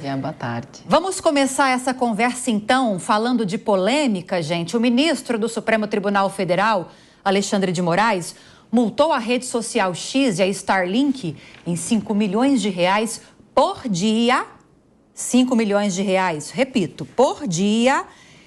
Boa tarde. Vamos começar essa conversa, então, falando de polêmica, gente. O ministro do Supremo Tribunal Federal, Alexandre de Moraes, multou a rede social X e a Starlink em 5 milhões de reais por dia. 5 milhões de reais, repito, por dia,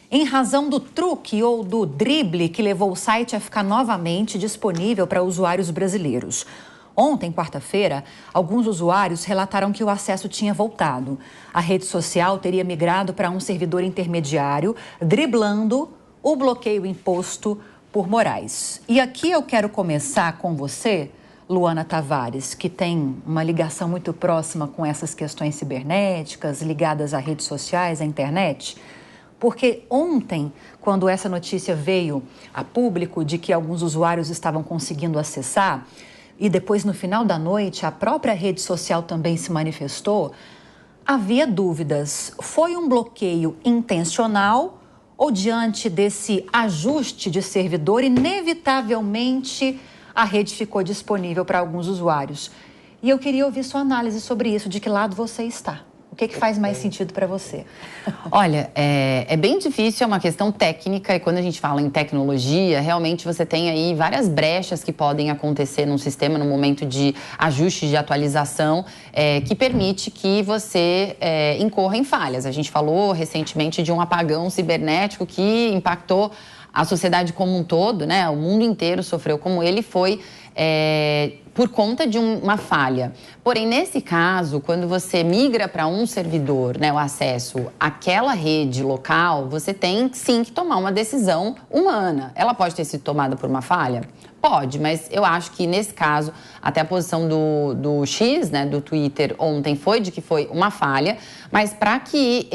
em razão do truque ou do drible que levou o site a ficar novamente disponível para usuários brasileiros. Ontem, quarta-feira, alguns usuários relataram que o acesso tinha voltado. A rede social teria migrado para um servidor intermediário, driblando o bloqueio imposto por Moraes. E aqui eu quero começar com você, Luana Tavares, que tem uma ligação muito próxima com essas questões cibernéticas, ligadas a redes sociais, à internet. Porque ontem, quando essa notícia veio a público de que alguns usuários estavam conseguindo acessar, e depois, no final da noite, a própria rede social também se manifestou, havia dúvidas. Foi um bloqueio intencional ou, diante desse ajuste de servidor, inevitavelmente a rede ficou disponível para alguns usuários? E eu queria ouvir sua análise sobre isso, de que lado você está. O que faz mais sentido para você? Olha, é bem difícil, é uma questão técnica, e quando a gente fala em tecnologia, realmente você tem aí várias brechas que podem acontecer num sistema, no momento de ajuste, de atualização, que permite que você incorra em falhas. A gente falou recentemente de um apagão cibernético que impactou a sociedade como um todo, né? O mundo inteiro sofreu como ele, foi por conta de uma falha. Porém, nesse caso, quando você migra para um servidor, né, o acesso àquela rede local, você tem sim que tomar uma decisão humana. Ela pode ter sido tomada por uma falha? Pode, mas eu acho que nesse caso, até a posição do X, né, do Twitter ontem foi de que foi uma falha, mas para que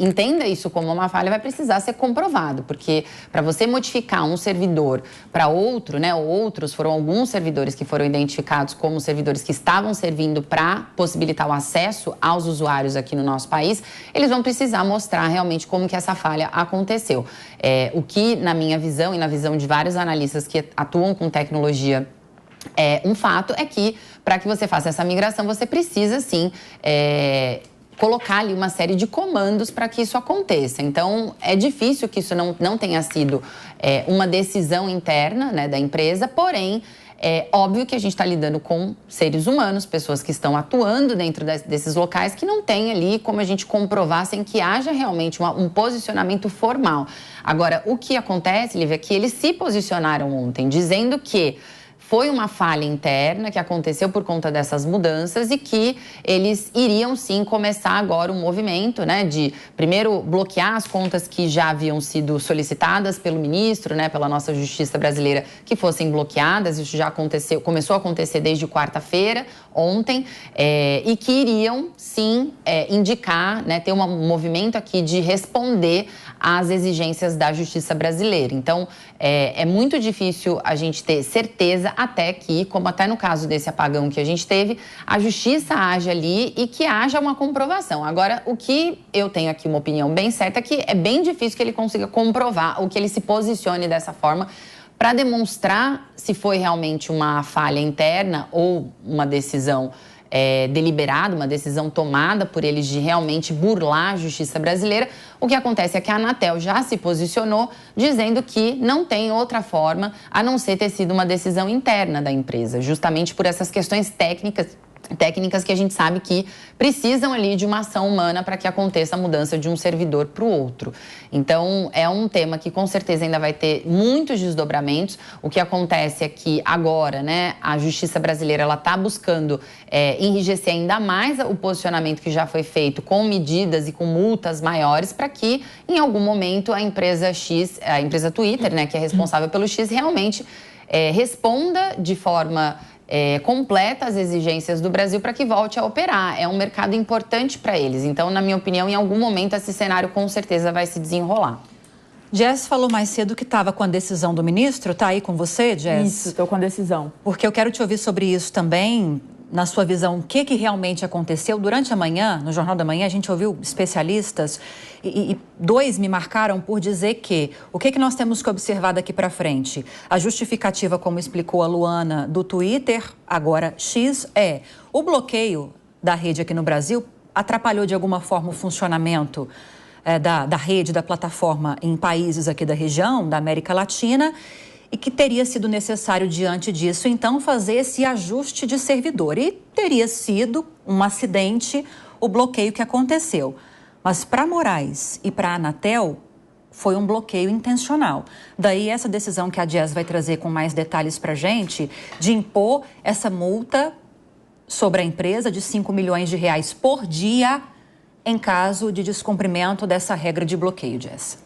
entenda isso como uma falha, vai precisar ser comprovado, porque para você modificar um servidor para outro, né, ou outros, foram alguns servidores que foram identificados como servidores que estavam servindo para possibilitar o acesso aos usuários aqui no nosso país, eles vão precisar mostrar realmente como que essa falha aconteceu. O que, na minha visão e na visão de vários analistas que atuam com tecnologia, um fato é que, para que você faça essa migração, você precisa, sim, colocar ali uma série de comandos para que isso aconteça. Então, é difícil que isso não tenha sido uma decisão interna, né, da empresa, porém, é óbvio que a gente está lidando com seres humanos, pessoas que estão atuando dentro desses locais, que não tem ali como a gente comprovar sem que haja realmente um posicionamento formal. Agora, o que acontece, Lívia, é que eles se posicionaram ontem, dizendo que foi uma falha interna que aconteceu por conta dessas mudanças e que eles iriam sim começar agora um movimento, né, de primeiro bloquear as contas que já haviam sido solicitadas pelo ministro, né, pela nossa justiça brasileira, que fossem bloqueadas. Isso já aconteceu, começou a acontecer desde quarta-feira, ontem, e que iriam sim indicar, né, ter um movimento aqui de responder às exigências da justiça brasileira. Então, é muito difícil a gente ter certeza até que, como até no caso desse apagão que a gente teve, a justiça age ali e que haja uma comprovação. Agora, o que eu tenho aqui uma opinião bem certa é que é bem difícil que ele consiga comprovar ou que ele se posicione dessa forma para demonstrar se foi realmente uma falha interna ou uma decisão deliberada, uma decisão tomada por eles de realmente burlar a justiça brasileira. O que acontece é que a Anatel já se posicionou dizendo que não tem outra forma a não ser ter sido uma decisão interna da empresa, justamente por essas questões técnicas que a gente sabe que precisam ali de uma ação humana para que aconteça a mudança de um servidor para o outro. Então, é um tema que com certeza ainda vai ter muitos desdobramentos. O que acontece é que agora, né, a justiça brasileira ela está buscando enrijecer ainda mais o posicionamento que já foi feito com medidas e com multas maiores para que, em algum momento, a empresa X, a empresa Twitter, né, que é responsável pelo X, realmente responda de forma completa as exigências do Brasil para que volte a operar. É um mercado importante para eles. Então, na minha opinião, em algum momento esse cenário com certeza vai se desenrolar. Jess falou mais cedo que estava com a decisão do ministro. Está aí com você, Jess? Isso, estou com a decisão. Porque eu quero te ouvir sobre isso também. Na sua visão, o que realmente aconteceu? Durante a manhã, no Jornal da Manhã, a gente ouviu especialistas e dois me marcaram por dizer que o que nós temos que observar daqui para frente? A justificativa, como explicou a Luana, do Twitter, agora X, o bloqueio da rede aqui no Brasil atrapalhou de alguma forma o funcionamento da rede, da plataforma em países aqui da região, da América Latina, e que teria sido necessário, diante disso, então, fazer esse ajuste de servidor. E teria sido um acidente o bloqueio que aconteceu. Mas para Moraes e para a Anatel, foi um bloqueio intencional. Daí essa decisão que a Jess vai trazer com mais detalhes para a gente, de impor essa multa sobre a empresa de R$5 milhões por dia em caso de descumprimento dessa regra de bloqueio, Jess.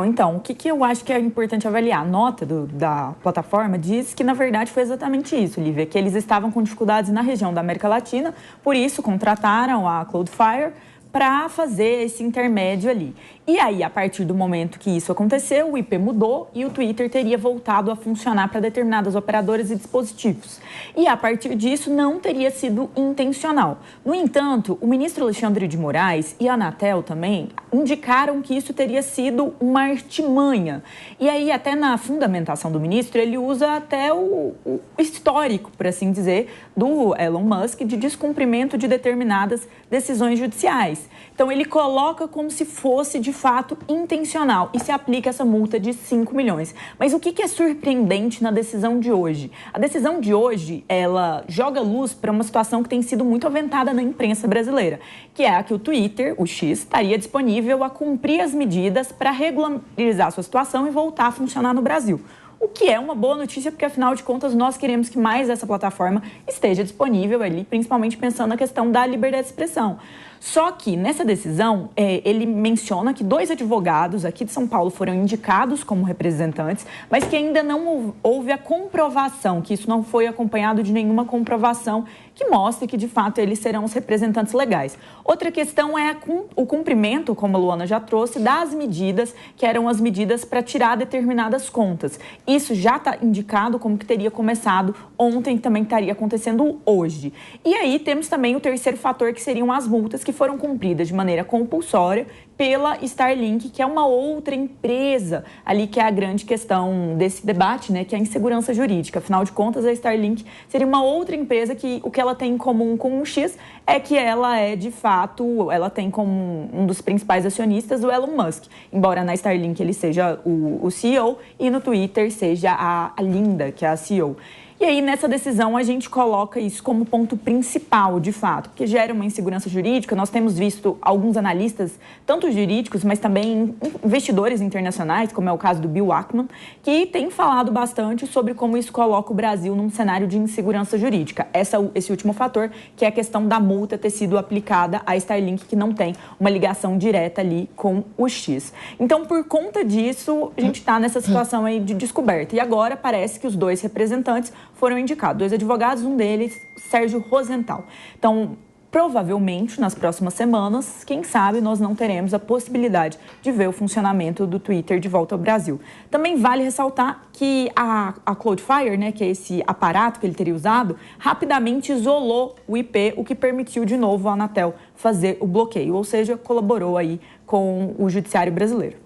Então, o que eu acho que é importante avaliar? A nota da plataforma diz que, na verdade, foi exatamente isso, Lívia, que eles estavam com dificuldades na região da América Latina, por isso contrataram a Cloudflare para fazer esse intermédio ali. E aí, a partir do momento que isso aconteceu, o IP mudou e o Twitter teria voltado a funcionar para determinadas operadoras e dispositivos. E a partir disso, não teria sido intencional. No entanto, o ministro Alexandre de Moraes e a Anatel também indicaram que isso teria sido uma artimanha. E aí, até na fundamentação do ministro, ele usa até o histórico, por assim dizer, do Elon Musk de descumprimento de determinadas decisões judiciais. Então, ele coloca como se fosse, de fato, intencional e se aplica essa multa de 5 milhões. Mas o que é surpreendente na decisão de hoje? A decisão de hoje, ela joga luz para uma situação que tem sido muito aventada na imprensa brasileira, que é a que o Twitter, o X, estaria disponível a cumprir as medidas para regularizar a sua situação e voltar a funcionar no Brasil. O que é uma boa notícia, porque, afinal de contas, nós queremos que mais essa plataforma esteja disponível ali, principalmente pensando na questão da liberdade de expressão. Só que, nessa decisão, ele menciona que 2 advogados aqui de São Paulo foram indicados como representantes, mas que ainda não houve a comprovação, que isso não foi acompanhado de nenhuma comprovação que mostre que, de fato, eles serão os representantes legais. Outra questão é o cumprimento, como a Luana já trouxe, das medidas, que eram as medidas para tirar determinadas contas. Isso já está indicado como que teria começado ontem, também estaria acontecendo hoje. E aí temos também o terceiro fator, que seriam as multas que foram cumpridas de maneira compulsória pela Starlink, que é uma outra empresa ali, que é a grande questão desse debate, né, que é a insegurança jurídica. Afinal de contas, a Starlink seria uma outra empresa que o que ela tem em comum com o X é que ela é, de fato, ela tem como um dos principais acionistas o Elon Musk, embora na Starlink ele seja o CEO e no Twitter seja a Linda, que é a CEO. E aí, nessa decisão, a gente coloca isso como ponto principal, de fato, porque gera uma insegurança jurídica. Nós temos visto alguns analistas, tanto jurídicos, mas também investidores internacionais, como é o caso do Bill Ackman, que têm falado bastante sobre como isso coloca o Brasil num cenário de insegurança jurídica. Esse último fator, que é a questão da multa ter sido aplicada à Starlink, que não tem uma ligação direta ali com o X. Então, por conta disso, a gente está nessa situação aí de descoberta. E agora parece que os 2 representantes foram indicados, 2 advogados, um deles, Sérgio Rosenthal. Então, provavelmente, nas próximas semanas, quem sabe, nós não teremos a possibilidade de ver o funcionamento do Twitter de volta ao Brasil. Também vale ressaltar que a Cloudflare, né, que é esse aparato que ele teria usado, rapidamente isolou o IP, o que permitiu de novo a Anatel fazer o bloqueio, ou seja, colaborou aí com o judiciário brasileiro.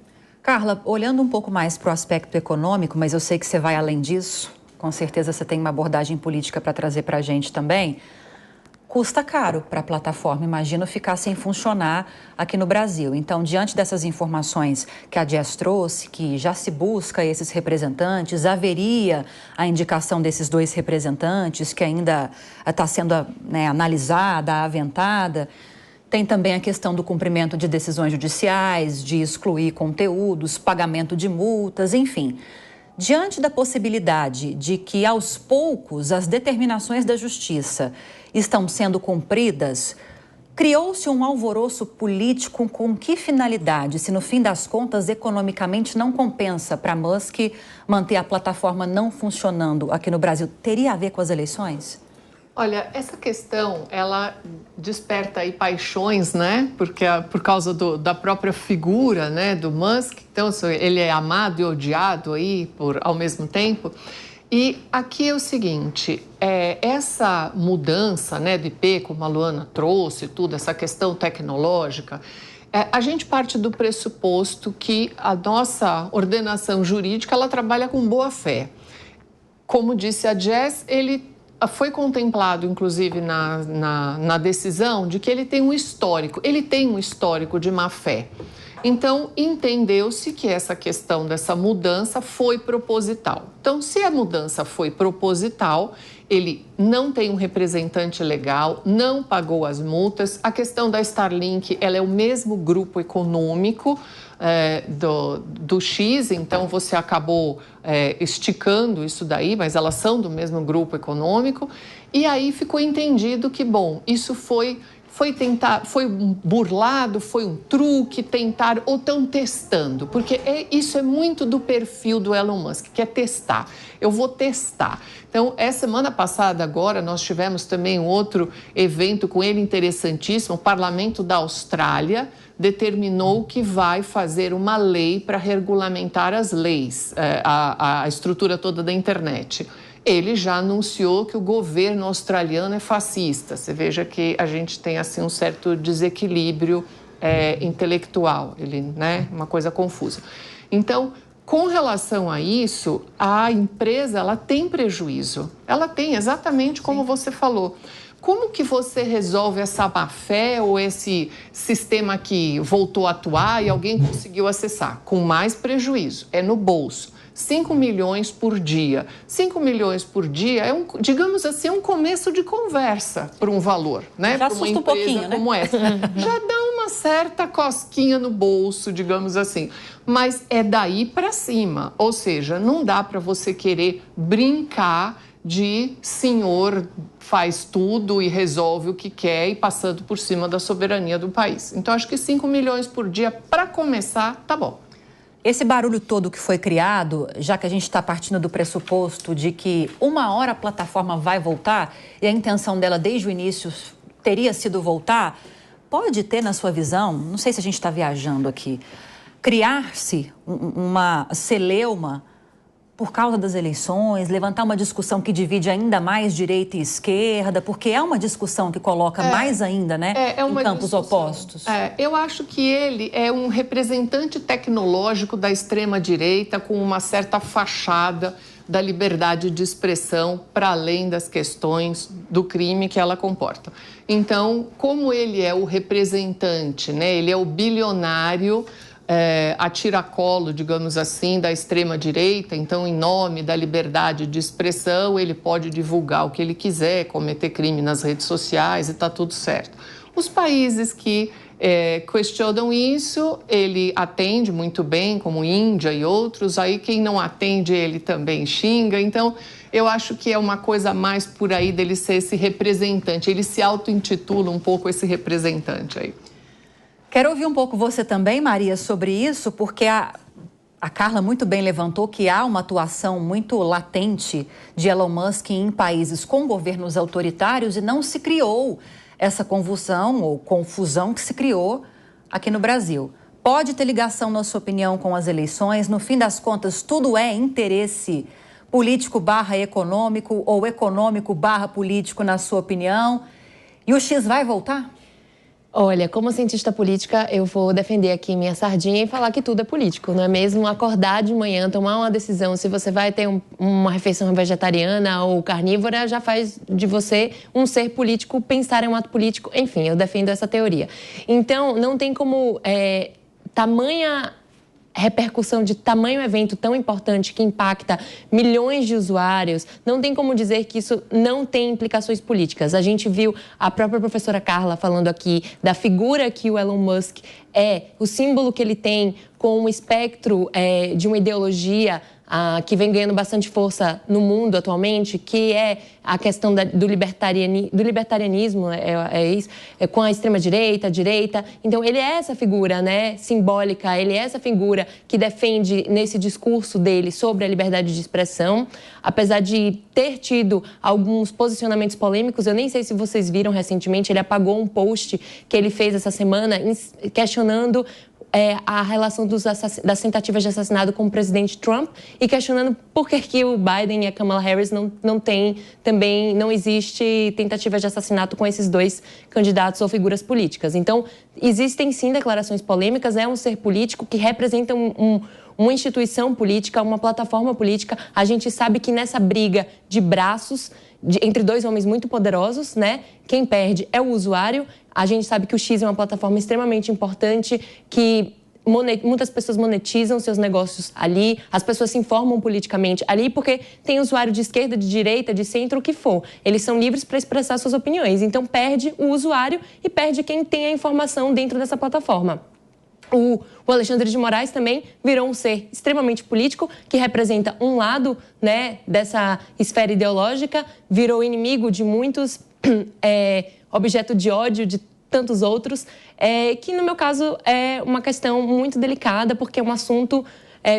Carla, olhando um pouco mais para o aspecto econômico, mas eu sei que você vai além disso, com certeza você tem uma abordagem política para trazer para a gente também. Custa caro para a plataforma, imagino, ficar sem funcionar aqui no Brasil. Então, diante dessas informações que a Jess trouxe, que já se busca esses representantes, haveria a indicação desses 2 representantes, que ainda está sendo analisada, aventada. Tem também a questão do cumprimento de decisões judiciais, de excluir conteúdos, pagamento de multas, enfim. Diante da possibilidade de que, aos poucos, as determinações da Justiça estão sendo cumpridas, criou-se um alvoroço político com que finalidade? Se, no fim das contas, economicamente não compensa para Musk manter a plataforma não funcionando aqui no Brasil, teria a ver com as eleições? Olha, essa questão, ela desperta aí paixões, né? Porque por causa da própria figura, né, do Musk. Então, ele é amado e odiado aí ao mesmo tempo. E aqui é o seguinte, essa mudança, né, do IP, como a Luana trouxe, tudo, essa questão tecnológica, a gente parte do pressuposto que a nossa ordenação jurídica, ela trabalha com boa fé. Como disse a Jess, ele foi contemplado, inclusive, na decisão, de que ele tem um histórico de má-fé. Então, entendeu-se que essa questão dessa mudança foi proposital. Então, se a mudança foi proposital, ele não tem um representante legal, não pagou as multas. A questão da Starlink, ela é o mesmo grupo econômico do X, então você acabou esticando isso daí, mas elas são do mesmo grupo econômico. E aí ficou entendido que, bom, isso foi burlado, foi um truque, tentaram ou estão testando, porque isso é muito do perfil do Elon Musk, que é testar. Eu vou testar. Então, essa semana passada agora, nós tivemos também um outro evento com ele interessantíssimo. O Parlamento da Austrália determinou que vai fazer uma lei para regulamentar as leis, a estrutura toda da internet. Ele já anunciou que o governo australiano é fascista. Você veja que a gente tem assim um certo desequilíbrio intelectual, uma coisa confusa. Então, com relação a isso, a empresa ela tem prejuízo. Ela tem, exatamente como você falou. Como que você resolve essa má-fé ou esse sistema que voltou a atuar e alguém conseguiu acessar? Com mais prejuízo, é no bolso. 5 milhões por dia. 5 milhões por dia é, digamos assim, um começo de conversa para um valor, né? Já assusta um pouquinho, como essa. Já dá uma certa cosquinha no bolso, digamos assim. Mas é daí para cima. Ou seja, não dá para você querer brincar de senhor faz tudo e resolve o que quer e passando por cima da soberania do país. Então, acho que 5 milhões por dia, para começar, tá bom. Esse barulho todo que foi criado, já que a gente está partindo do pressuposto de que uma hora a plataforma vai voltar, e a intenção dela desde o início teria sido voltar, pode ter, na sua visão, não sei se a gente está viajando aqui, criar-se uma celeuma por causa das eleições, levantar uma discussão que divide ainda mais direita e esquerda, porque é uma discussão que coloca mais ainda, né, em campos opostos. Eu acho que ele é um representante tecnológico da extrema-direita com uma certa fachada da liberdade de expressão para além das questões do crime que ela comporta. Então, como ele é o representante, né, ele é o bilionário a tiracolo, digamos assim, da extrema-direita, então, em nome da liberdade de expressão, ele pode divulgar o que ele quiser, cometer crime nas redes sociais e está tudo certo. Os países que questionam isso, ele atende muito bem, como Índia e outros, aí quem não atende ele também xinga, então eu acho que é uma coisa mais por aí dele ser esse representante, ele se auto-intitula um pouco esse representante aí. Quero ouvir um pouco você também, Maria, sobre isso, porque a Carla muito bem levantou que há uma atuação muito latente de Elon Musk em países com governos autoritários e não se criou essa convulsão ou confusão que se criou aqui no Brasil. Pode ter ligação, na sua opinião, com as eleições? No fim das contas, tudo é interesse político/econômico ou econômico/político, na sua opinião? E o X vai voltar? Olha, como cientista política, eu vou defender aqui minha sardinha e falar que tudo é político, não é mesmo? Acordar de manhã, tomar uma decisão se você vai ter uma refeição vegetariana ou carnívora, já faz de você um ser político, pensar em um ato político. Enfim, eu defendo essa teoria. Então, não tem como tamanha repercussão de tamanho evento tão importante que impacta milhões de usuários, não tem como dizer que isso não tem implicações políticas. A gente viu a própria professora Carla falando aqui da figura que o Elon Musk é, o símbolo que ele tem com um espectro de uma ideologia que vem ganhando bastante força no mundo atualmente, que é a questão do libertarianismo, isso, com a extrema-direita, a direita. Então, ele é essa figura, né, simbólica, ele é essa figura que defende, nesse discurso dele, sobre a liberdade de expressão. Apesar de ter tido alguns posicionamentos polêmicos, eu nem sei se vocês viram recentemente, ele apagou um post que ele fez essa semana questionando a relação das tentativas de assassinato com o presidente Trump e questionando por que o Biden e a Kamala Harris não existe tentativa de assassinato com esses dois candidatos ou figuras políticas. Então, existem sim declarações polêmicas, é um ser político que representa uma instituição política, uma plataforma política. A gente sabe que nessa briga de braços entre dois homens muito poderosos, né? Quem perde é o usuário. A gente sabe que o X é uma plataforma extremamente importante, que muitas pessoas monetizam seus negócios ali, as pessoas se informam politicamente ali, porque tem usuário de esquerda, de direita, de centro, o que for. Eles são livres para expressar suas opiniões. Então, perde o usuário e perde quem tem a informação dentro dessa plataforma. O Alexandre de Moraes também virou um ser extremamente político, que representa um lado, né, dessa esfera ideológica, virou inimigo de muitos, objeto de ódio de tantos outros, que no meu caso é uma questão muito delicada, porque é um assunto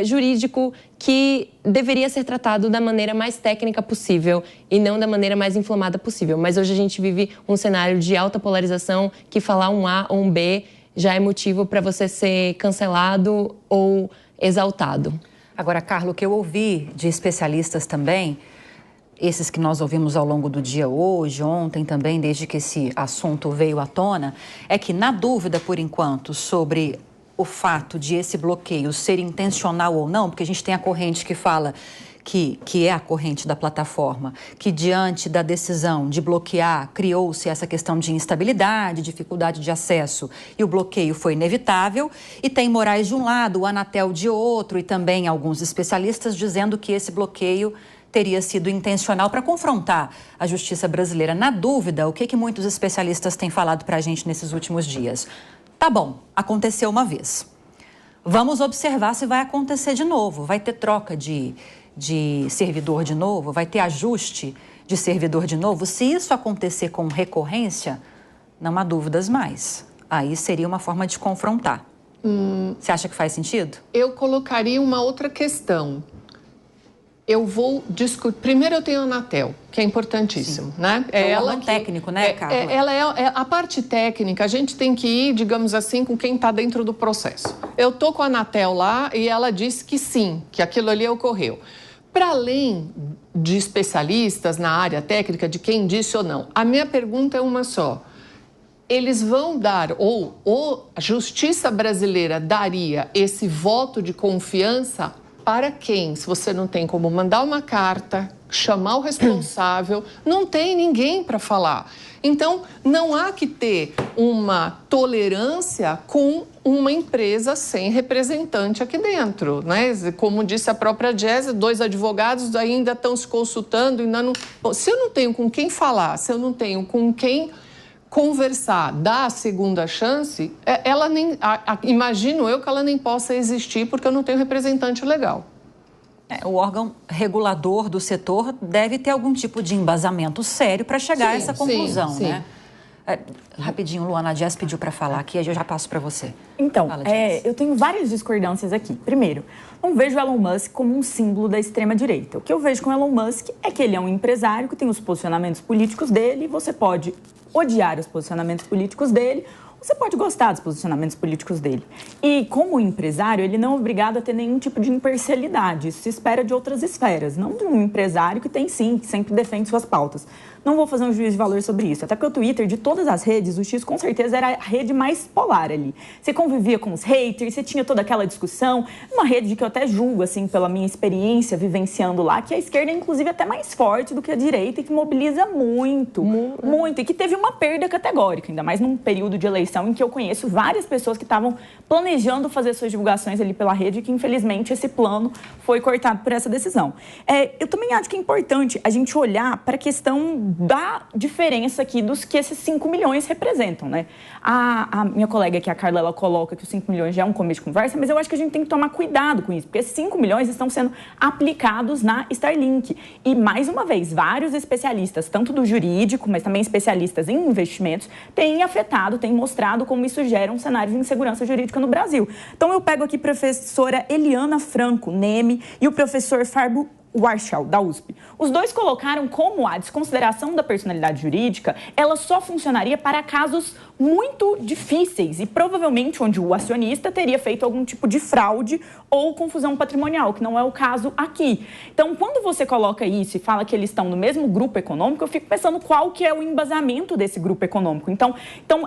jurídico que deveria ser tratado da maneira mais técnica possível e não da maneira mais inflamada possível. Mas hoje a gente vive um cenário de alta polarização, que falar um A ou um B já é motivo para você ser cancelado ou exaltado. Agora, Carla, o que eu ouvi de especialistas também, esses que nós ouvimos ao longo do dia hoje, ontem também, desde que esse assunto veio à tona, é que, na dúvida, por enquanto, sobre o fato de esse bloqueio ser intencional ou não, porque a gente tem a corrente que fala que é a corrente da plataforma, que diante da decisão de bloquear, criou-se essa questão de instabilidade, dificuldade de acesso, e o bloqueio foi inevitável. E tem Moraes de um lado, o Anatel de outro, e também alguns especialistas dizendo que esse bloqueio teria sido intencional para confrontar a justiça brasileira. Na dúvida, o que muitos especialistas têm falado para a gente nesses últimos dias? Tá bom, aconteceu uma vez. Vamos observar se vai acontecer de novo. Vai ter troca de servidor de novo? Vai ter ajuste de servidor de novo? Se isso acontecer com recorrência, não há dúvidas mais. Aí seria uma forma de confrontar. Você acha que faz sentido? Eu colocaria uma outra questão. Eu vou discutir... Primeiro eu tenho a Anatel, que é importantíssimo, Sim. né? É ela técnico, né, Carla? A parte técnica, a gente tem que ir, digamos assim, com quem está dentro do processo. Eu estou com a Anatel lá e ela disse que sim, que aquilo ali ocorreu. Para além de especialistas na área técnica, de quem disse ou não, a minha pergunta é uma só. Eles vão dar, ou a justiça brasileira daria esse voto de confiança para quem? Se você não tem como mandar uma carta, chamar o responsável, não tem ninguém para falar. Então, não há que ter uma tolerância com uma empresa sem representante aqui dentro, né? Como disse a própria Jéssica, 2 advogados ainda estão se consultando, ainda não... Bom, se eu não tenho com quem falar, se eu não tenho com quem conversar, dar a segunda chance, ela nem, imagino eu que ela nem possa existir porque eu não tenho representante legal. O órgão regulador do setor deve ter algum tipo de embasamento sério para chegar a essa conclusão, sim. né? Rapidinho, Luana, a Jess pediu para falar aqui, eu já passo para você. Então, Fala, eu tenho várias discordâncias aqui. Primeiro, não vejo o Elon Musk como um símbolo da extrema-direita. O que eu vejo com o Elon Musk é que ele é um empresário que tem os posicionamentos políticos dele, e você pode odiar os posicionamentos políticos dele, você pode gostar dos posicionamentos políticos dele. E, como empresário, ele não é obrigado a ter nenhum tipo de imparcialidade. Isso se espera de outras esferas, não de um empresário que tem, sim, que sempre defende suas pautas. Não vou fazer um juízo de valor sobre isso. Até porque o Twitter, de todas as redes, o X com certeza era a rede mais polar ali. Você convivia com os haters, você tinha toda aquela discussão. Uma rede que eu até julgo, assim, pela minha experiência vivenciando lá, que a esquerda é, inclusive, até mais forte do que a direita e que mobiliza muito. E que teve uma perda categórica, ainda mais num período de eleição em que eu conheço várias pessoas que estavam planejando fazer suas divulgações ali pela rede e que, infelizmente, esse plano foi cortado por essa decisão. Eu também acho que é importante a gente olhar para a questão da diferença aqui dos que esses 5 milhões representam, né? A minha colega aqui, a Carla, ela coloca que os 5 milhões já é um começo de conversa, mas eu acho que a gente tem que tomar cuidado com isso, porque esses 5 milhões estão sendo aplicados na Starlink. E, mais uma vez, vários especialistas, tanto do jurídico, mas também especialistas em investimentos, têm afetado, têm mostrado como isso gera um cenário de insegurança jurídica no Brasil. Então, eu pego aqui a professora Eliana Franco, NEME, e o professor Fábio Warshall, da USP. Os dois colocaram como a desconsideração da personalidade jurídica, ela só funcionaria para casos muito difíceis e provavelmente onde o acionista teria feito algum tipo de fraude ou confusão patrimonial, que não é o caso aqui. Então, quando você coloca isso e fala que eles estão no mesmo grupo econômico, eu fico pensando qual que é o embasamento desse grupo econômico. Então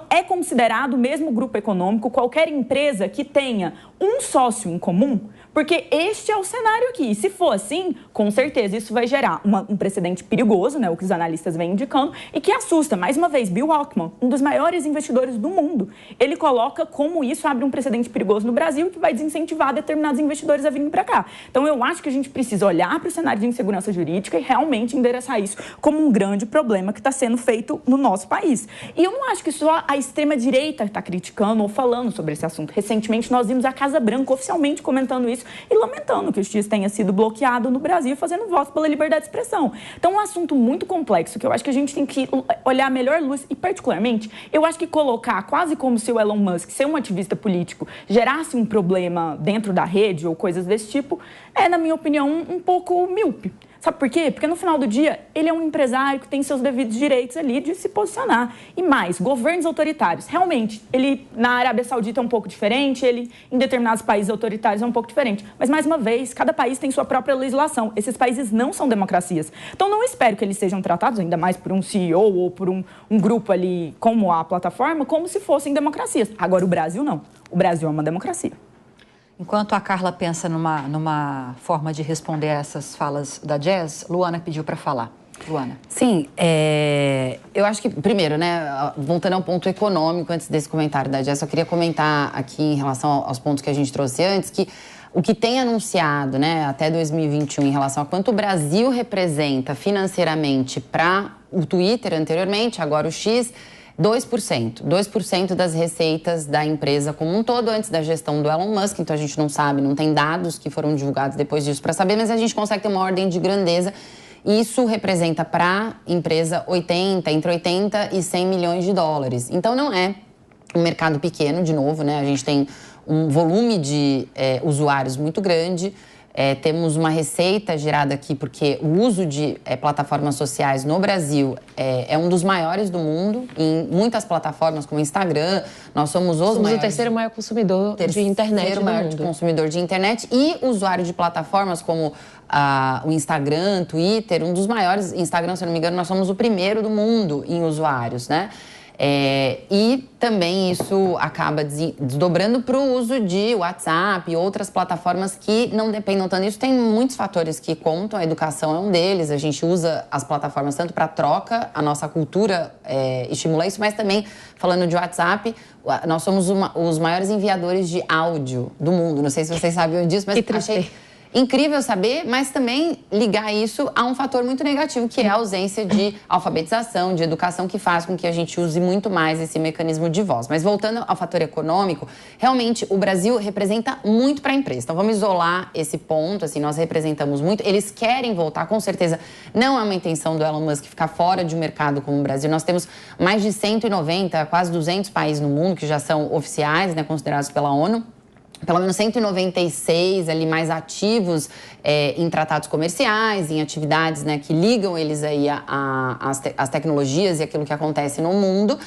é considerado o mesmo grupo econômico qualquer empresa que tenha um sócio em comum? Porque este é o cenário aqui. E se for assim, com certeza isso vai gerar um precedente perigoso, né, o que os analistas vêm indicando, e que assusta. Mais uma vez, Bill Ackman, um dos maiores investidores do mundo, ele coloca como isso abre um precedente perigoso no Brasil que vai desincentivar determinados investidores a virem para cá. Então eu acho que a gente precisa olhar para o cenário de insegurança jurídica e realmente endereçar isso como um grande problema que está sendo feito no nosso país. E eu não acho que só a extrema-direita está criticando ou falando sobre esse assunto. Recentemente nós vimos a Casa Branca oficialmente comentando isso e lamentando que o X tenha sido bloqueado no Brasil, fazendo voto pela liberdade de expressão. Então é um assunto muito complexo que eu acho que a gente tem que olhar a melhor luz e, particularmente, eu acho que colocar quase como se o Elon Musk, ser um ativista político, gerasse um problema dentro da rede ou coisas desse tipo, é, na minha opinião, um pouco míope. Sabe por quê? Porque no final do dia, ele é um empresário que tem seus devidos direitos ali de se posicionar. E mais, governos autoritários. Realmente, ele na Arábia Saudita é um pouco diferente, ele em determinados países autoritários é um pouco diferente. Mas, mais uma vez, cada país tem sua própria legislação. Esses países não são democracias. Então, não espero que eles sejam tratados, ainda mais por um CEO ou por um grupo ali como a plataforma, como se fossem democracias. Agora, o Brasil não. O Brasil é uma democracia. Enquanto a Carla pensa numa forma de responder a essas falas da Jazz, Luana pediu para falar. Luana. Sim, eu acho que, primeiro, né, voltando ao ponto econômico, antes desse comentário da Jazz, eu queria comentar aqui em relação aos pontos que a gente trouxe antes, que o que tem anunciado, né, até 2021 em relação a quanto o Brasil representa financeiramente para o Twitter anteriormente, agora o X, 2% das receitas da empresa como um todo, antes da gestão do Elon Musk. Então, a gente não sabe, não tem dados que foram divulgados depois disso para saber, mas a gente consegue ter uma ordem de grandeza. Isso representa para a empresa entre 80 e 100 milhões de dólares. Então, não é um mercado pequeno, de novo, né? A gente tem um volume de usuários muito grande. Temos uma receita gerada aqui porque o uso de plataformas sociais no Brasil é um dos maiores do mundo. Em muitas plataformas, como Instagram, nós somos o terceiro maior consumidor de internet do mundo. Terceiro maior consumidor de internet e usuário de plataformas como o Instagram, Twitter, um dos maiores. Instagram, se eu não me engano, nós somos o primeiro do mundo em usuários, né? E também isso acaba desdobrando para o uso de WhatsApp e outras plataformas que não dependam tanto disso. Tem muitos fatores que contam, a educação é um deles. A gente usa as plataformas tanto para troca, a nossa cultura estimula isso, mas também, falando de WhatsApp, nós somos os maiores enviadores de áudio do mundo. Não sei se vocês sabiam disso, mas achei incrível saber, mas também ligar isso a um fator muito negativo, que é a ausência de alfabetização, de educação, que faz com que a gente use muito mais esse mecanismo de voz. Mas voltando ao fator econômico, realmente o Brasil representa muito para a empresa. Então vamos isolar esse ponto, assim, nós representamos muito. Eles querem voltar, com certeza não é uma intenção do Elon Musk ficar fora de um mercado como o Brasil. Nós temos mais de 190, quase 200 países no mundo que já são oficiais, né, considerados pela ONU. Pelo menos 196 ali mais ativos em tratados comerciais, em atividades, né, que ligam eles aí às tecnologias e aquilo que acontece no mundo.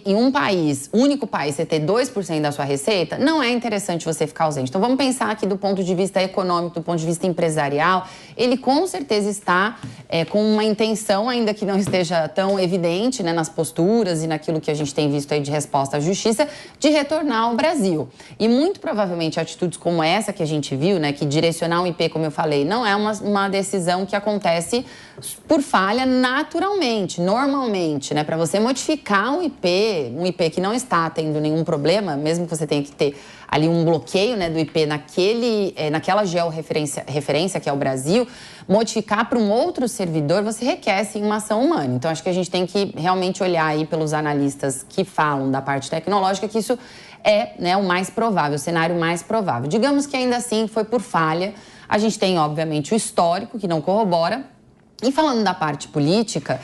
Em um país, único país, você ter 2% da sua receita, não é interessante você ficar ausente. Então, vamos pensar aqui do ponto de vista econômico, do ponto de vista empresarial. Ele, com certeza, está com uma intenção, ainda que não esteja tão evidente, né, nas posturas e naquilo que a gente tem visto aí de resposta à justiça, de retornar ao Brasil. E, muito provavelmente, atitudes como essa que a gente viu, né, que direcionar um IP, como eu falei, não é uma decisão que acontece por falha naturalmente, normalmente, né? Para você modificar um IP que não está tendo nenhum problema, mesmo que você tenha que ter ali um bloqueio, né, do IP naquela georreferência que é o Brasil, modificar para um outro servidor, você requer sim uma ação humana. Então, acho que a gente tem que realmente olhar aí pelos analistas que falam da parte tecnológica que isso né, o mais provável, o cenário mais provável. Digamos que ainda assim foi por falha. A gente tem, obviamente, o histórico que não corrobora. E falando da parte política,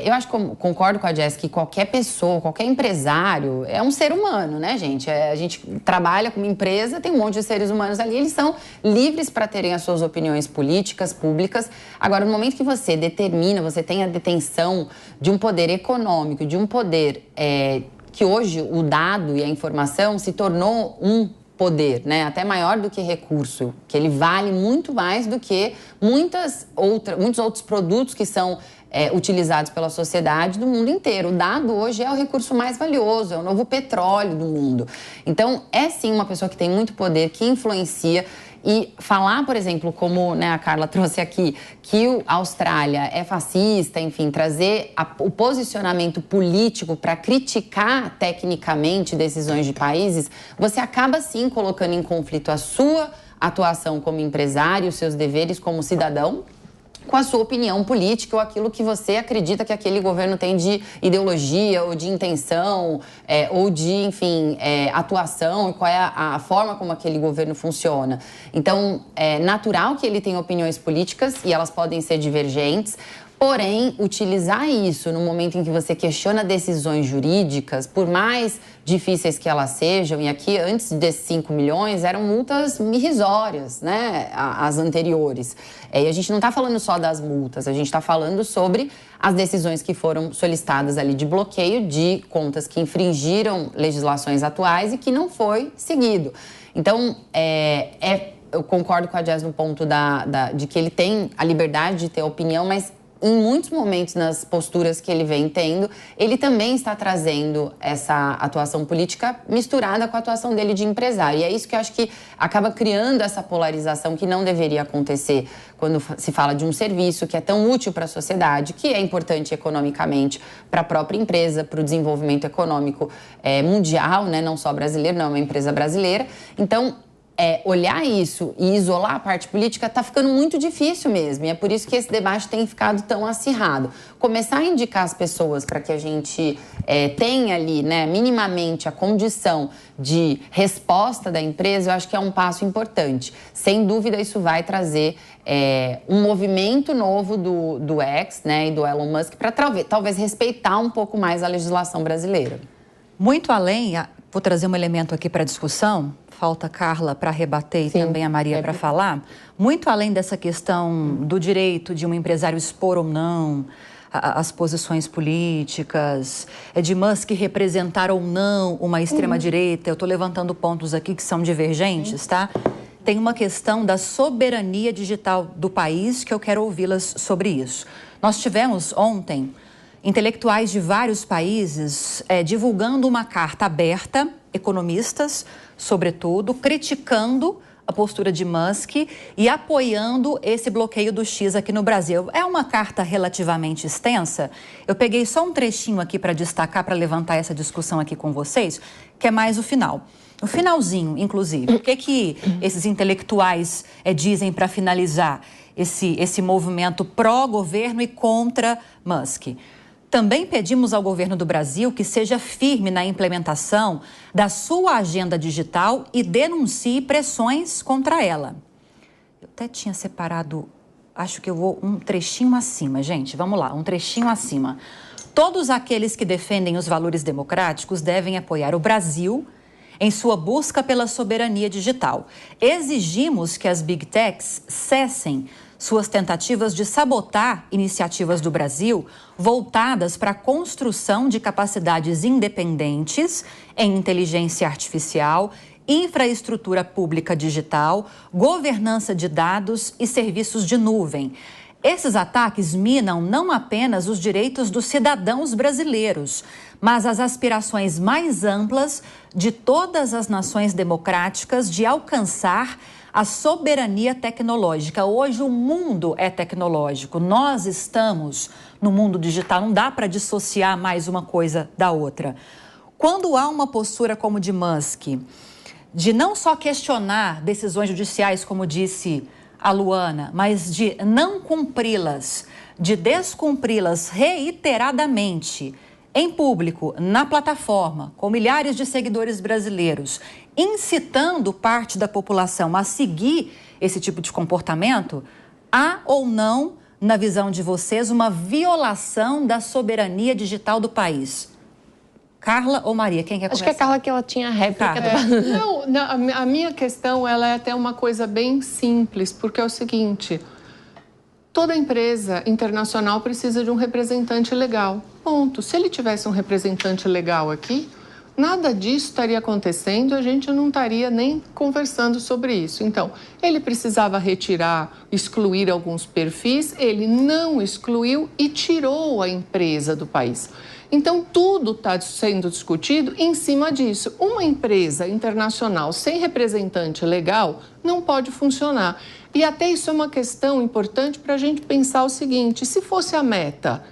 eu acho que concordo com a Jess que qualquer pessoa, qualquer empresário é um ser humano, né, gente? A gente trabalha com uma empresa, tem um monte de seres humanos ali, eles são livres para terem as suas opiniões políticas, públicas. Agora, no momento que você tem a detenção de um poder econômico, de um poder que hoje o dado e a informação se tornou um poder, né? Até maior do que recurso, que ele vale muito mais do que muitos outros produtos que são utilizados pela sociedade do mundo inteiro. O dado hoje é o recurso mais valioso, é o novo petróleo do mundo. Então, é sim uma pessoa que tem muito poder, que influencia. E falar, por exemplo, como, né, a Carla trouxe aqui, que a Austrália é fascista, enfim, trazer o posicionamento político para criticar tecnicamente decisões de países, você acaba sim colocando em conflito a sua atuação como empresário, os seus deveres como cidadão, com a sua opinião política ou aquilo que você acredita que aquele governo tem de ideologia ou de intenção ou de, enfim, atuação e qual é a forma como aquele governo funciona. Então, é natural que ele tenha opiniões políticas e elas podem ser divergentes. Porém, utilizar isso no momento em que você questiona decisões jurídicas, por mais difíceis que elas sejam, e aqui antes desses 5 milhões eram multas irrisórias, né, as anteriores. E a gente não está falando só das multas, a gente está falando sobre as decisões que foram solicitadas ali de bloqueio de contas que infringiram legislações atuais e que não foi seguido. Então, eu concordo com a Jazz no ponto de que ele tem a liberdade de ter opinião, mas em muitos momentos, nas posturas que ele vem tendo, ele também está trazendo essa atuação política misturada com a atuação dele de empresário. E é isso que eu acho que acaba criando essa polarização que não deveria acontecer quando se fala de um serviço que é tão útil para a sociedade, que é importante economicamente para a própria empresa, para o desenvolvimento econômico mundial, né? Não só brasileiro, não é uma empresa brasileira. Então, olhar isso e isolar a parte política está ficando muito difícil mesmo. E é por isso que esse debate tem ficado tão acirrado. Começar a indicar as pessoas para que a gente tenha ali, né, minimamente a condição de resposta da empresa, eu acho que é um passo importante. Sem dúvida, isso vai trazer um movimento novo do X, né, e do Elon Musk para talvez respeitar um pouco mais a legislação brasileira. Muito além, vou trazer um elemento aqui para discussão. Falta a Carla para rebater e também a Maria para falar. Muito além dessa questão do direito de um empresário expor ou não as posições políticas, de Musk representar ou não uma extrema-direita, eu estou levantando pontos aqui que são divergentes, tá? Tem uma questão da soberania digital do país que eu quero ouvi-las sobre isso. Nós tivemos ontem intelectuais de vários países divulgando uma carta aberta, economistas, sobretudo, criticando a postura de Musk e apoiando esse bloqueio do X aqui no Brasil. É uma carta relativamente extensa. Eu peguei só um trechinho aqui para destacar, para levantar essa discussão aqui com vocês, que é mais o final. O finalzinho, inclusive. O que esses intelectuais dizem para finalizar esse movimento pró-governo e contra Musk? Também pedimos ao governo do Brasil que seja firme na implementação da sua agenda digital e denuncie pressões contra ela. Eu até tinha separado, acho que eu vou um trechinho acima, gente. Vamos lá, um trechinho acima. Todos aqueles que defendem os valores democráticos devem apoiar o Brasil em sua busca pela soberania digital. Exigimos que as Big Techs cessem suas tentativas de sabotar iniciativas do Brasil voltadas para a construção de capacidades independentes em inteligência artificial, infraestrutura pública digital, governança de dados e serviços de nuvem. Esses ataques minam não apenas os direitos dos cidadãos brasileiros, mas as aspirações mais amplas de todas as nações democráticas de alcançar a soberania tecnológica. Hoje o mundo é tecnológico, nós estamos no mundo digital, não dá para dissociar mais uma coisa da outra. Quando há uma postura como de Musk, de não só questionar decisões judiciais, como disse a Luana, mas de não cumpri-las, de descumpri-las reiteradamente, em público, na plataforma, com milhares de seguidores brasileiros, incitando parte da população a seguir esse tipo de comportamento, há ou não, na visão de vocês, uma violação da soberania digital do país? Carla ou Maria? Quem quer começar? Acho que é a Carla que ela tinha a réplica. A minha questão ela é até uma coisa bem simples, porque é o seguinte: toda empresa internacional precisa de um representante legal. Ponto. Se ele tivesse um representante legal aqui, nada disso estaria acontecendo, a gente não estaria nem conversando sobre isso. Então, ele precisava retirar, excluir alguns perfis, ele não excluiu e tirou a empresa do país. Então, tudo está sendo discutido em cima disso. Uma empresa internacional sem representante legal não pode funcionar. E até isso é uma questão importante para a gente pensar o seguinte, se fosse a Meta,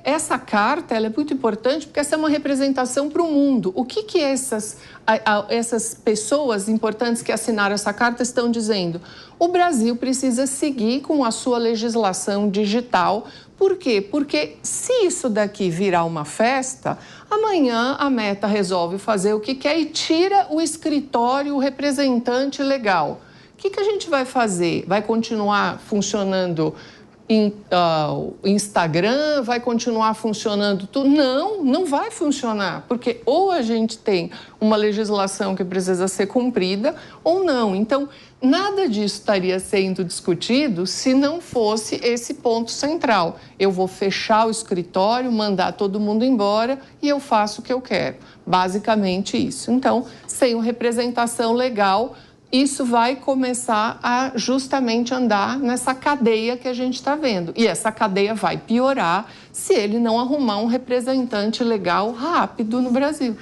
essa carta ela é muito importante porque essa é uma representação para o mundo. O que essas pessoas importantes que assinaram essa carta estão dizendo? O Brasil precisa seguir com a sua legislação digital. Por quê? Porque se isso daqui virar uma festa, amanhã a Meta resolve fazer o que quer e tira o escritório, o representante legal. O que a gente vai fazer? Vai continuar funcionando Instagram, vai continuar funcionando tudo? Não, não vai funcionar, porque ou a gente tem uma legislação que precisa ser cumprida ou não. Então, nada disso estaria sendo discutido se não fosse esse ponto central. Eu vou fechar o escritório, mandar todo mundo embora e eu faço o que eu quero. Basicamente isso. Então, sem uma representação legal, isso vai começar a justamente andar nessa cadeia que a gente está vendo. E essa cadeia vai piorar se ele não arrumar um representante legal rápido no Brasil.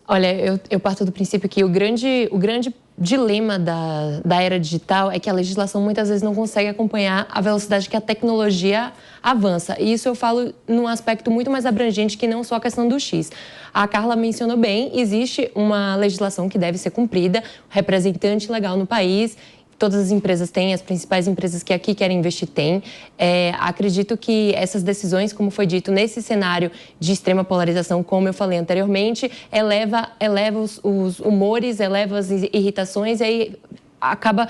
Olha, eu parto do princípio que o grande dilema da era digital é que a legislação muitas vezes não consegue acompanhar a velocidade que a tecnologia avança. E isso eu falo num aspecto muito mais abrangente que não só a questão do X. A Carla mencionou bem, existe uma legislação que deve ser cumprida, representante legal no país. Todas as empresas têm, as principais empresas que aqui querem investir têm. Acredito que essas decisões, como foi dito, nesse cenário de extrema polarização, como eu falei anteriormente, eleva os humores, eleva as irritações e aí acaba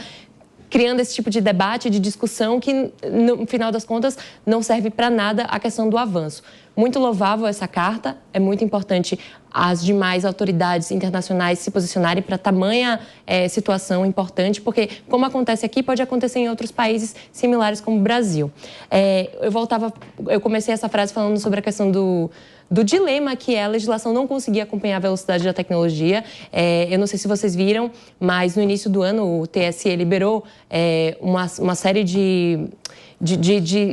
criando esse tipo de debate, de discussão que, no final das contas, não serve para nada a questão do avanço. Muito louvável essa carta, é muito importante as demais autoridades internacionais se posicionarem para tamanha situação importante, porque, como acontece aqui, pode acontecer em outros países similares como o Brasil. Eu comecei essa frase falando sobre a questão do dilema que é a legislação não conseguir acompanhar a velocidade da tecnologia. Eu não sei se vocês viram, mas no início do ano o TSE liberou uma série de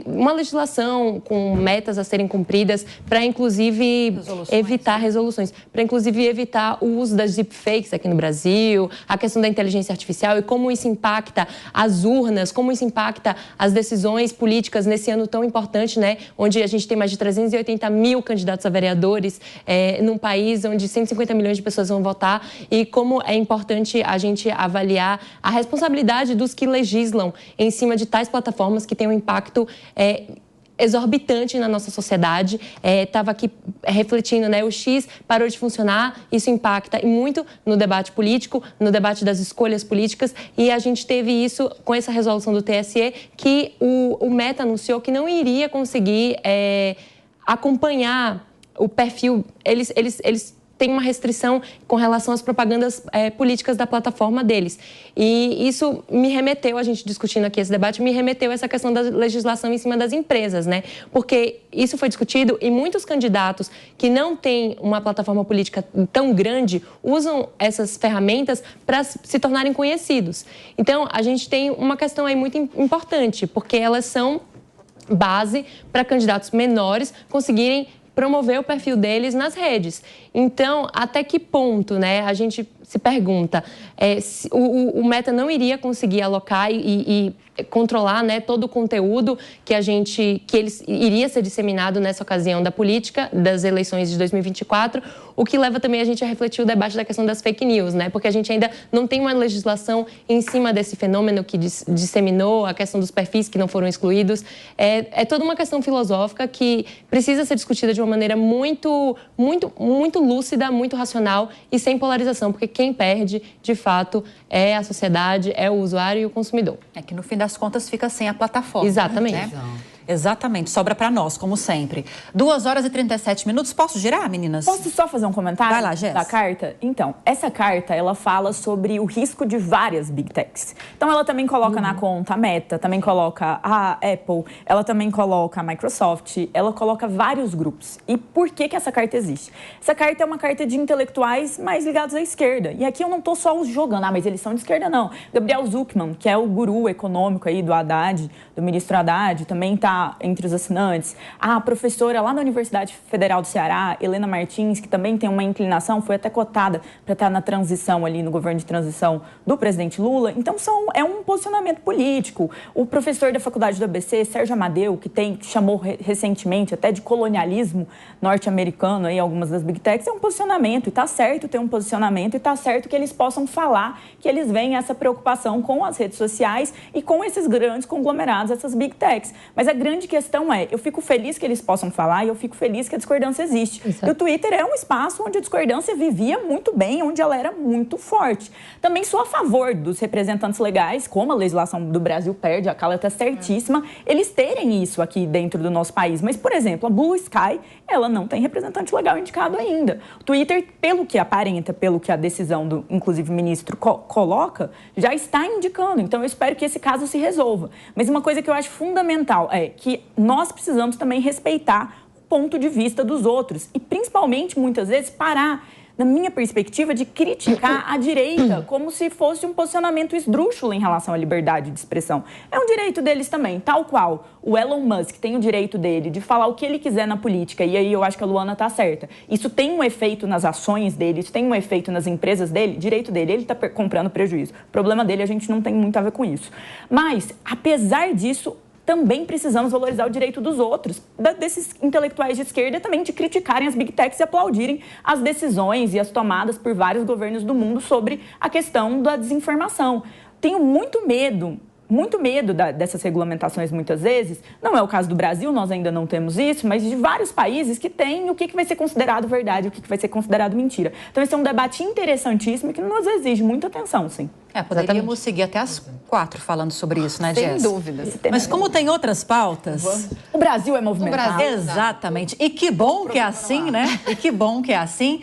uma legislação com metas a serem cumpridas para, inclusive, evitar resoluções, para, inclusive, evitar o uso das deepfakes aqui no Brasil, a questão da inteligência artificial e como isso impacta as urnas, como isso impacta as decisões políticas nesse ano tão importante, né, onde a gente tem mais de 380 mil candidatos a vereadores, num país onde 150 milhões de pessoas vão votar, e como é importante a gente avaliar a responsabilidade dos que legislam em cima de tais plataformas que têm um impacto exorbitante na nossa sociedade. Estava aqui refletindo, né? O X parou de funcionar, isso impacta muito no debate político, no debate das escolhas políticas, e a gente teve isso com essa resolução do TSE, que o Meta anunciou que não iria conseguir acompanhar o perfil. Eles tem uma restrição com relação às propagandas políticas da plataforma deles. E isso me remeteu, a gente discutindo aqui esse debate, me remeteu a essa questão da legislação em cima das empresas, né? Porque isso foi discutido e muitos candidatos que não têm uma plataforma política tão grande usam essas ferramentas para se tornarem conhecidos. Então, a gente tem uma questão aí muito importante, porque elas são base para candidatos menores conseguirem promover o perfil deles nas redes. Então, até que ponto, né, a gente se pergunta, se o Meta não iria conseguir alocar e controlar, né, todo o conteúdo que iria ser disseminado nessa ocasião da política, das eleições de 2024, o que leva também a gente a refletir o debate da questão das fake news, né, porque a gente ainda não tem uma legislação em cima desse fenômeno que disseminou, a questão dos perfis que não foram excluídos. É toda uma questão filosófica que precisa ser discutida de uma maneira muito, muito, muito lúcida, muito racional e sem polarização, porque quem perde, de fato, é a sociedade, é o usuário e o consumidor. É que, no fim das contas, fica sem a plataforma. Exatamente. Né? Exatamente, sobra para nós, como sempre. 2h37. Posso girar, meninas? Posso só fazer um comentário? Vai lá, Jess. Da carta? Então, essa carta, ela fala sobre o risco de várias Big Techs. Então, ela também coloca na conta a Meta, também coloca a Apple, ela também coloca a Microsoft, ela coloca vários grupos. E por que essa carta existe? Essa carta é uma carta de intelectuais mais ligados à esquerda. E aqui eu não estou só os jogando, mas eles são de esquerda, não. Gabriel Zucman, que é o guru econômico aí do Haddad, do ministro Haddad, também está entre os assinantes. A professora lá da Universidade Federal do Ceará, Helena Martins, que também tem uma inclinação, foi até cotada para estar na transição ali, no governo de transição do presidente Lula. Então, é um posicionamento político. O professor da faculdade do ABC, Sérgio Amadeu, que chamou recentemente até de colonialismo norte-americano aí, algumas das Big Techs, é um posicionamento. E está certo ter um posicionamento e está certo que eles possam falar que eles veem essa preocupação com as redes sociais e com esses grandes conglomerados, essas Big Techs. Mas a grande questão eu fico feliz que eles possam falar e eu fico feliz que a discordância existe. Exato. E o Twitter é um espaço onde a discordância vivia muito bem, onde ela era muito forte. Também sou a favor dos representantes legais, como a legislação do Brasil pede, a Carla está certíssima, eles terem isso aqui dentro do nosso país. Mas, por exemplo, a Blue Sky, ela não tem representante legal indicado ainda. O Twitter, pelo que aparenta, pelo que a decisão do, inclusive, ministro coloca, já está indicando. Então, eu espero que esse caso se resolva. Mas uma coisa que eu acho fundamental é que nós precisamos também respeitar o ponto de vista dos outros e, principalmente, muitas vezes, parar, na minha perspectiva, de criticar a direita como se fosse um posicionamento esdrúxulo em relação à liberdade de expressão. É um direito deles também, tal qual o Elon Musk tem o direito dele de falar o que ele quiser na política, e aí eu acho que a Luana está certa. Isso tem um efeito nas ações dele, isso tem um efeito nas empresas dele, direito dele, ele está comprando prejuízo. O problema dele, a gente não tem muito a ver com isso. Mas, apesar disso, também precisamos valorizar o direito dos outros, desses intelectuais de esquerda também de criticarem as Big Techs e aplaudirem as decisões e as tomadas por vários governos do mundo sobre a questão da desinformação. Tenho muito medo dessas regulamentações muitas vezes. Não é o caso do Brasil, nós ainda não temos isso, mas de vários países que têm o que vai ser considerado verdade, o que vai ser considerado mentira. Então, esse é um debate interessantíssimo e que nos exige muita atenção, sim. Poderíamos seguir até às 4 falando sobre isso, né, Jess? Sem dúvidas. Mas como tem outras pautas... O Brasil é movimentado. Exatamente. E que bom que é assim, né? E que bom que é assim.